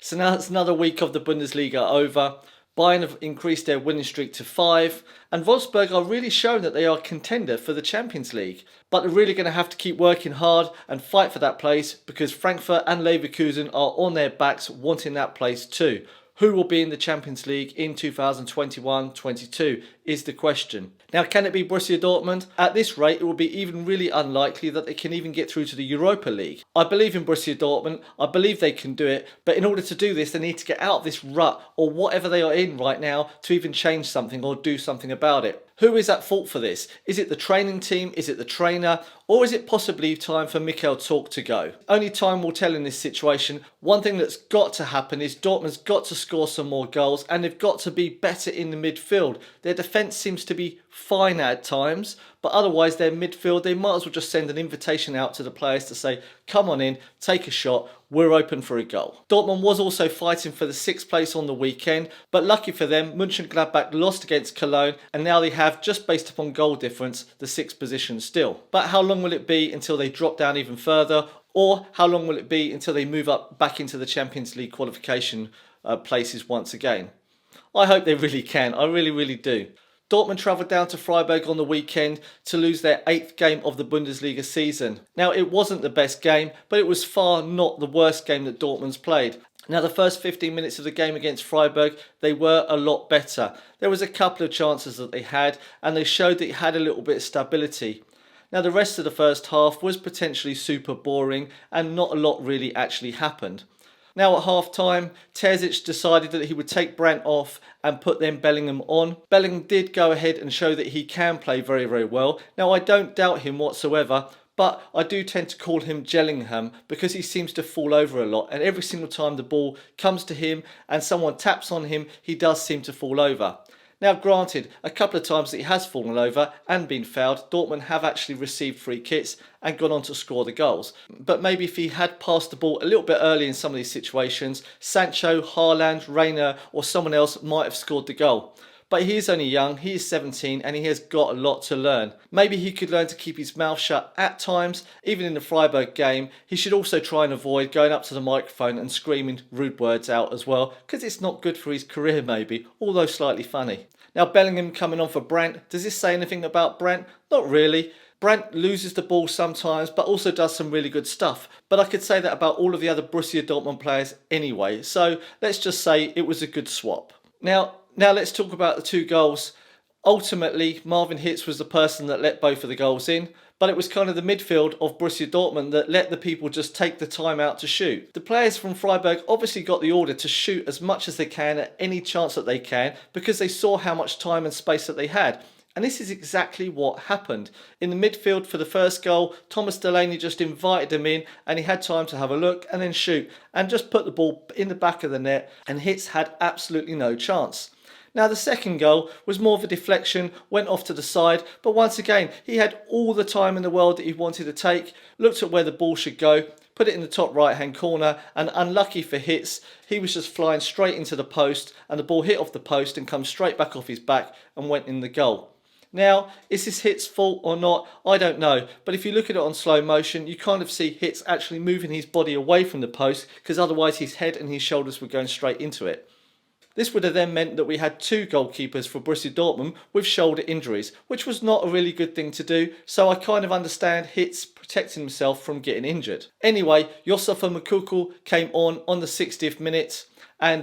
So now it's another week of the Bundesliga over. Bayern have increased their winning streak to 5, and Wolfsburg are really showing that they are a contender for the Champions League. But they're really going to have to keep working hard and fight for that place, because Frankfurt and Leverkusen are on their backs wanting that place too. Who will be in the Champions League in 2021-22 is the question. Now, can it be Borussia Dortmund? At this rate, it will be even really unlikely that they can even get through to the Europa League. I believe in Borussia Dortmund. I believe they can do it. But in order to do this, they need to get out of this rut or whatever they are in right now to even change something or do something about it. Who is at fault for this? Is it the training team? Is it the trainer? Or is it possibly time for Michael Zorc to go? Only time will tell in this situation. One thing that's got to happen is Dortmund's got to score some more goals, and they've got to be better in the midfield. Their defence seems to be fine at times, but otherwise their midfield, they might as well just send an invitation out to the players to say, come on in, take a shot, we're open for a goal. Dortmund was also fighting for the 6th place on the weekend, but lucky for them, Mönchengladbach lost against Cologne, and now they have, just based upon goal difference, the 6th position still. But how long will it be until they drop down even further, or how long will it be until they move up back into the Champions League qualification places once again? I hope they really can, I really do. Dortmund travelled down to Freiburg on the weekend to lose their 8th game of the Bundesliga season. Now, it wasn't the best game, but it was far not the worst game that Dortmund's played. Now, the first 15 minutes of the game against Freiburg, they were a lot better. There was a couple of chances that they had, and they showed that it had a little bit of stability. Now, the rest of the first half was potentially super boring, and not a lot really actually happened. Now at half-time, Terzic decided that he would take Brandt off and put then Bellingham on. Bellingham did go ahead and show that he can play very well. Now, I don't doubt him whatsoever, but I do tend to call him Jellingham because he seems to fall over a lot, and every single time the ball comes to him and someone taps on him, he does seem to fall over. Now, granted, a couple of times that he has fallen over and been fouled, Dortmund have actually received free kicks and gone on to score the goals. But maybe if he had passed the ball a little bit early in some of these situations, Sancho, Haaland, Reyna or someone else might have scored the goal. But he is only young, he is 17 and he has got a lot to learn. Maybe he could learn to keep his mouth shut at times. Even in the Freiburg game, he should also try and avoid going up to the microphone and screaming rude words out as well, because it's not good for his career maybe, although slightly funny. Now, Bellingham coming on for Brandt. Does this say anything about Brandt? Not really. Brandt loses the ball sometimes, but also does some really good stuff. But I could say that about all of the other Borussia Dortmund players anyway. So let's just say it was a good swap. Now let's talk about the 2 goals. Ultimately, Marvin Hitz was the person that let both of the goals in, but it was kind of the midfield of Borussia Dortmund that let the people just take the time out to shoot. The players from Freiburg obviously got the order to shoot as much as they can at any chance that they can, because they saw how much time and space that they had. And this is exactly what happened. In the midfield for the first goal, Thomas Delaney just invited them in and he had time to have a look and then shoot and just put the ball in the back of the net, and Hitz had absolutely no chance. Now, the second goal was more of a deflection, went off to the side, but once again, he had all the time in the world that he wanted to take, looked at where the ball should go, put it in the top right-hand corner, and unlucky for Hitz, he was just flying straight into the post, and the ball hit off the post and come straight back off his back and went in the goal. Now, is this Hitz's fault or not? I don't know, but if you look at it on slow motion, you kind of see Hitz actually moving his body away from the post, because otherwise his head and his shoulders were going straight into it. This would have then meant that we had 2 goalkeepers for Borussia Dortmund with shoulder injuries, which was not a really good thing to do, so I kind of understand Hitz protecting himself from getting injured. Anyway, Youssoufa Moukoko came on the 60th minute, and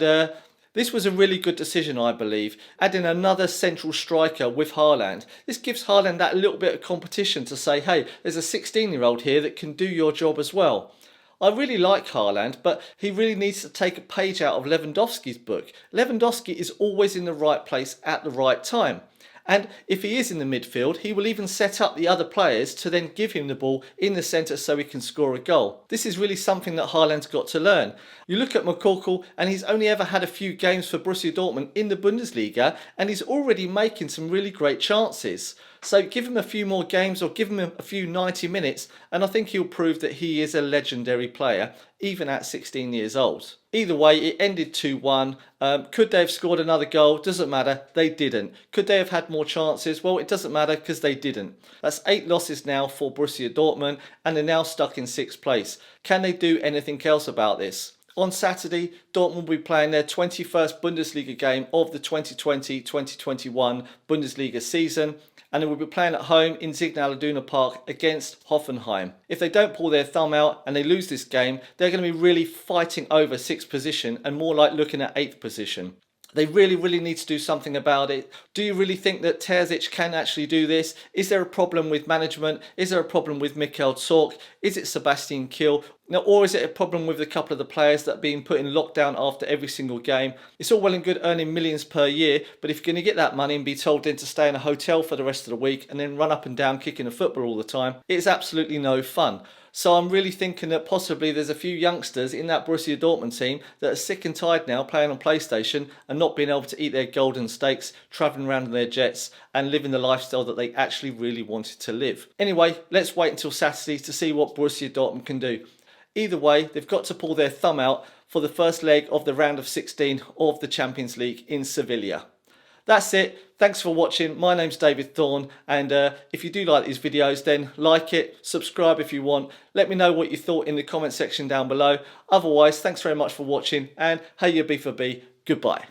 this was a really good decision, I believe, adding another central striker with Haaland. This gives Haaland that little bit of competition to say, hey, there's a 16-year-old here that can do your job as well. I really like Haaland, but he really needs to take a page out of Lewandowski's book. Lewandowski is always in the right place at the right time. And if he is in the midfield, he will even set up the other players to then give him the ball in the centre so he can score a goal. This is really something that Haaland's got to learn. You look at Moukoko, and he's only ever had a few games for Borussia Dortmund in the Bundesliga, and he's already making some really great chances. So give him a few more games, or give him a few 90 minutes, and I think he'll prove that he is a legendary player, even at 16 years old. Either way, it ended 2-1. Could they have scored another goal? Doesn't matter. They didn't. Could they have had more chances? Well, it doesn't matter because they didn't. That's 8 losses now for Borussia Dortmund, and they're now stuck in 6th place. Can they do anything else about this? On Saturday, Dortmund will be playing their 21st Bundesliga game of the 2020-2021 Bundesliga season, and they will be playing at home in Signal Iduna Park against Hoffenheim. If they don't pull their thumb out and they lose this game, they're going to be really fighting over 6th position and more like looking at 8th position. They really need to do something about it. Do you really think that Terzic can actually do this? Is there a problem with management? Is there a problem with Michael Zorc? Is it Sebastian Kiel? Now, or is it a problem with a couple of the players that are being put in lockdown after every single game? It's all well and good earning millions per year, but if you're going to get that money and be told then to stay in a hotel for the rest of the week and then run up and down kicking a football all the time, it's absolutely no fun. So I'm really thinking that possibly there's a few youngsters in that Borussia Dortmund team that are sick and tired now playing on PlayStation and not being able to eat their golden steaks, travelling around in their jets and living the lifestyle that they actually really wanted to live. Anyway, let's wait until Saturday to see what Borussia Dortmund can do. Either way, they've got to pull their thumb out for the first leg of the round of 16 of the Champions League in Sevilla. That's it. Thanks for watching. My name's David Thorne, and if you do like these videos, then like it, subscribe if you want. Let me know what you thought in the comment section down below. Otherwise, thanks very much for watching, and hey, you B for B, goodbye.